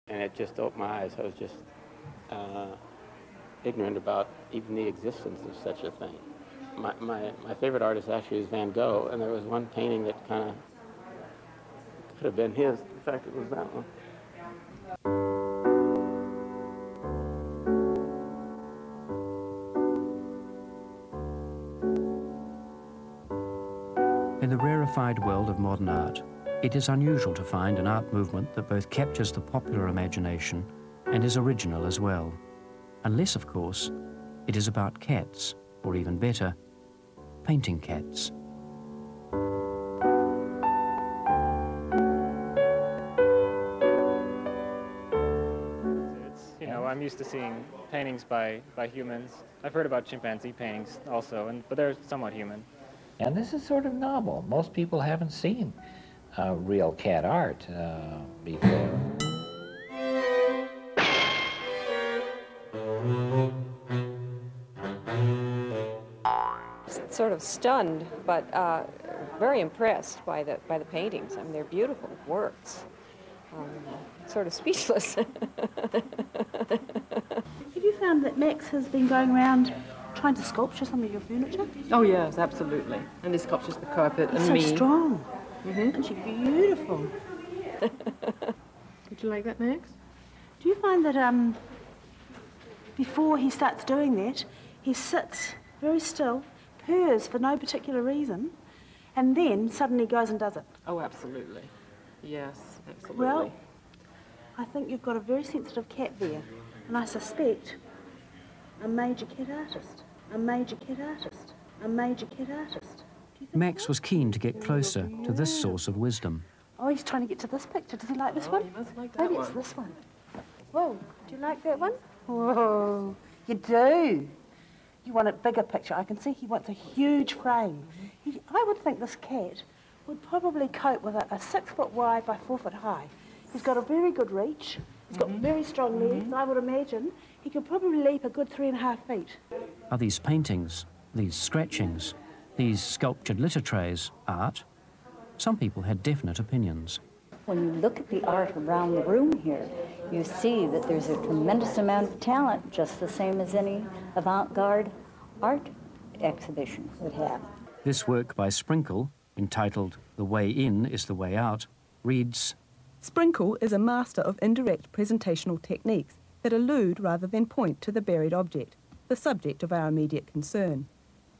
And it just opened my eyes. I was just ignorant about even the existence of such a thing. My favorite artist actually is Van Gogh, and there was one painting that kind of could have been his. In fact, it was that one. In the rarefied world of modern art, it is unusual to find an art movement that both captures the popular imagination and is original as well. Unless, of course, it is about cats, or even better, painting cats. I'm used to seeing paintings by humans. I've heard about chimpanzee paintings also, but they're somewhat human. And this is sort of novel. Most people haven't seen real cat art before. Sort of stunned, but very impressed by the paintings. I mean, they're beautiful works. Sort of speechless. Have you found that Max has been going around trying to sculpture some of your furniture? Oh yes, absolutely. And he sculptures the carpet and so me. So strong. Mm-hmm. And she's beautiful. Would you like that, Max? Do you find that before he starts doing that, he sits very still, purrs for no particular reason, and then suddenly goes and does it? Oh, absolutely. Yes, absolutely. Well, I think you've got a very sensitive cat there, and I suspect a major cat artist, a major cat artist, a major cat artist. Max was keen to get closer to this source of wisdom. Oh, he's trying to get to this picture. Does he like this one? He must like that Maybe one. It's this one. Whoa, do you like that one? Whoa, you do. You want a bigger picture. I can see he wants a huge frame. I would think this cat would probably cope with a 6 foot wide by 4 foot high. He's got a very good reach. He's got very strong legs. I would imagine he could probably leap a good 3.5 feet. Are these paintings, these scratchings, these sculptured litter trays art? Some people had definite opinions. When you look at the art around the room here, you see that there's a tremendous amount of talent, just the same as any avant-garde art exhibition would have. This work by Sprinkle, entitled The Way In is the Way Out, reads, Sprinkle is a master of indirect presentational techniques that allude rather than point to the buried object, the subject of our immediate concern.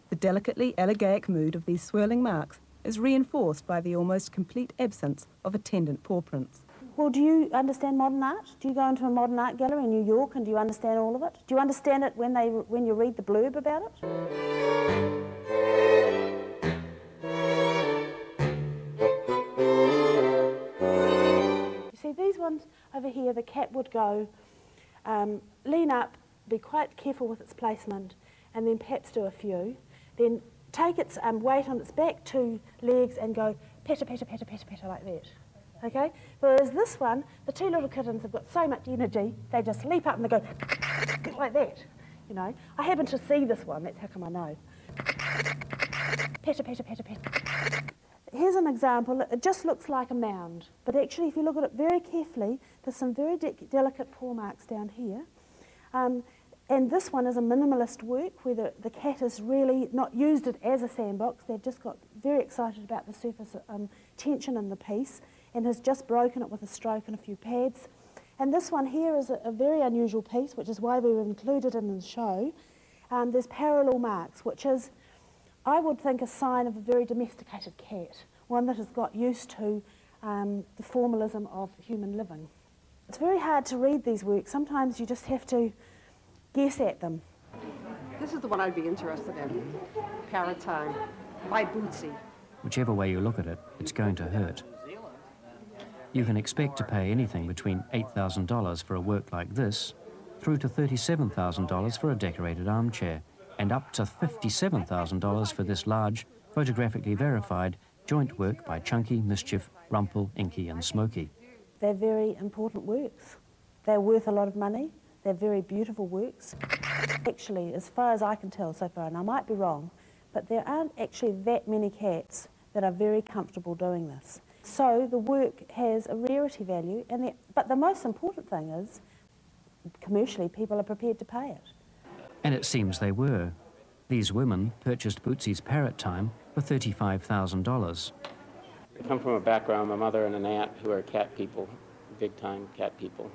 The delicately elegiac mood of these swirling marks is reinforced by the almost complete absence of attendant paw prints. Well, do you understand modern art? Do you go into a modern art gallery in New York and do you understand all of it? Do you understand it when you read the blurb about it? You see, these ones over here, the cat would go, lean up, be quite careful with its placement, and then perhaps do a few, then take its weight on its back 2 legs and go petter, petter, petter, petter, petter like that. Okay? Whereas this one, the 2 little kittens have got so much energy, they just leap up and they go like that. You know, I happen to see this one, that's how come I know. Petter, petter, petter, petter. Here's an example. It just looks like a mound, but actually if you look at it very carefully, there's some very delicate paw marks down here. And this one is a minimalist work where the cat has really not used it as a sandbox. They've just got very excited about the surface tension in the piece and has just broken it with a stroke and a few pads. And this one here is a very unusual piece, which is why we were included in the show. There's parallel marks, which is, I would think, a sign of a very domesticated cat, one that has got used to the formalism of human living. It's very hard to read these works. Sometimes you just have to guess at them. This is the one I'd be interested in. Parrot Time by Bootsy. Whichever way you look at it, it's going to hurt. You can expect to pay anything between $8,000 for a work like this, through to $37,000 for a decorated armchair, and up to $57,000 for this large, photographically verified, joint work by Chunky, Mischief, Rumple, Inky and Smokey. They're very important works. They're worth a lot of money. They're very beautiful works. Actually, as far as I can tell so far, and I might be wrong, but there aren't actually that many cats that are very comfortable doing this. So the work has a rarity value, but the most important thing is, commercially, people are prepared to pay it. And it seems they were. These women purchased Bootsy's parrot time for $35,000. I come from a background, my mother and an aunt who are cat people, big-time cat people.